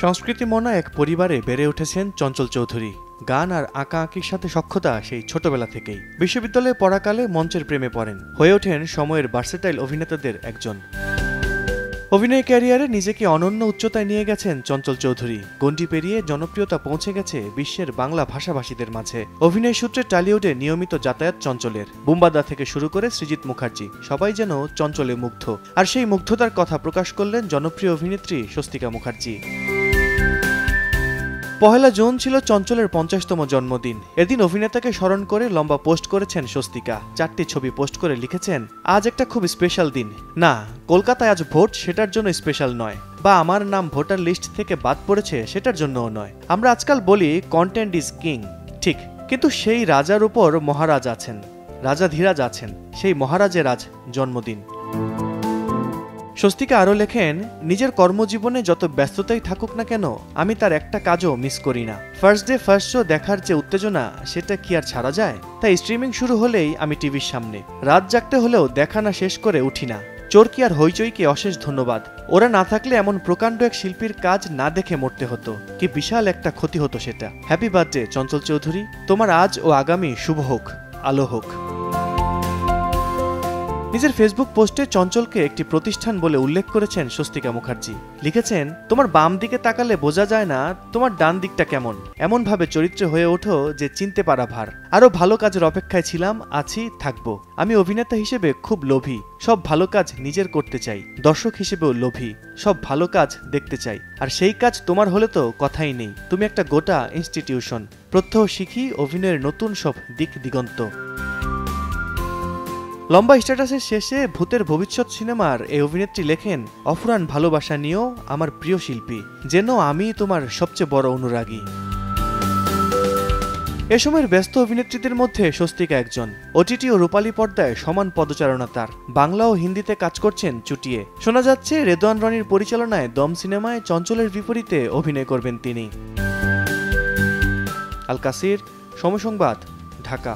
সংস্কৃতিমনা এক পরিবারে বেড়ে উঠেছেন চঞ্চল চৌধুরী। গান আর আঁকাআঁকির সাথে সখ্যতা সেই ছোটবেলা থেকেই। বিশ্ববিদ্যালয়ে পড়াকালে মঞ্চের প্রেমে পড়েন, হয়ে ওঠেন সময়ের ভার্সেটাইল অভিনেতাদের একজন। অভিনয় ক্যারিয়ারে নিজেকে অনন্য উচ্চতায় নিয়ে গেছেন চঞ্চল চৌধুরী। গণ্ডি পেরিয়ে জনপ্রিয়তা পৌঁছে গেছে বিশ্বের বাংলা ভাষাভাষীদের মাঝে। অভিনয় সূত্রে টলিউডে নিয়মিত যাতায়াত চঞ্চলের। বুম্বাদা থেকে শুরু করে সৃজিত মুখার্জি, সবাই যেন চঞ্চলে মুগ্ধ। আর সেই মুগ্ধতার কথা প্রকাশ করলেন জনপ্রিয় অভিনেত্রী স্বস্তিকা মুখার্জি। ১ জুন ছিল চঞ্চলের ৫০তম জন্মদিন। এদিন অভিনেতাকে স্মরণ করে লম্বা পোস্ট করেছেন স্বস্তিকা। ৪টি ছবি পোস্ট করে লিখেছেন, আজ একটা খুব স্পেশাল দিন। না, কলকাতায় আজ ভোট সেটার জন্য স্পেশাল নয়, বা আমার নাম ভোটার লিস্ট থেকে বাদ পড়েছে সেটার জন্যও নয়। আমরা আজকাল বলি কন্টেন্ট ইজ কিং, ঠিক, কিন্তু সেই রাজার উপর মহারাজ আছেন, রাজাধিরাজ আছেন। সেই মহারাজের আজ জন্মদিন। স্বস্তিকা আরও লেখেন, নিজের কর্মজীবনে যত ব্যস্ততাই থাকুক না কেন, আমি তার একটা কাজও মিস করি না। ফার্স্ট ডে ফার্স্ট শো দেখার যে উত্তেজনা, সেটা কি আর ছাড়া যায়? তাই স্ট্রিমিং শুরু হলেই আমি টিভির সামনে। রাত জাগতে হলেও দেখা না শেষ করে উঠি না। চরকি আর হইচইকে অশেষ ধন্যবাদ। ওরা না থাকলে এমন প্রকাণ্ড এক শিল্পীর কাজ না দেখে মরতে হতো। কি বিশাল একটা ক্ষতি হতো সেটা। হ্যাপি বার্থডে চঞ্চল চৌধুরী, তোমার আজ ও আগামী শুভ হোক, আলো হোক। নিজের ফেসবুক পোস্টে চঞ্চলকে একটি প্রতিষ্ঠান বলে উল্লেখ করেছেন স্বস্তিকা মুখার্জি। লিখেছেন, তোমার বাম দিকে তাকালে বোঝা যায় না তোমার ডান দিকটা কেমন। এমনভাবে চরিত্রে হয়ে ওঠো যে চিনতে পারা ভার। আরও ভালো কাজের অপেক্ষায় ছিলাম, আছি, থাকবো। আমি অভিনেতা হিসেবে খুব লোভী, সব ভালো কাজ নিজের করতে চাই। দর্শক হিসেবেও লোভী, সব ভালো কাজ দেখতে চাই। আর সেই কাজ তোমার হলে তো কথাই নেই। তুমি একটা গোটা ইনস্টিটিউশন। প্রত্যহ শিখি অভিনয়ের নতুন সব দিক দিগন্ত। লম্বা স্ট্যাটাসের শেষে ভূতের ভবিষ্যৎ সিনেমার এই অভিনেত্রী লেখেন, অফুরান ভালোবাসা নিয়েও আমার প্রিয় শিল্পী, যেন আমি তোমার সবচেয়ে বড় অনুরাগী। এ সময়ের ব্যস্ত অভিনেত্রীদের মধ্যে স্বস্তিকা একজন। ওটিটি ও রূপালী পর্দায় সমান পদচারণা তার। বাংলা ও হিন্দিতে কাজ করছেন চুটিয়ে। শোনা যাচ্ছে রেদওয়ান রনির পরিচালনায় দম সিনেমায় চঞ্চলের বিপরীতে অভিনয় করবেন তিনি। আল কাসির, সময় সংবাদ, ঢাকা।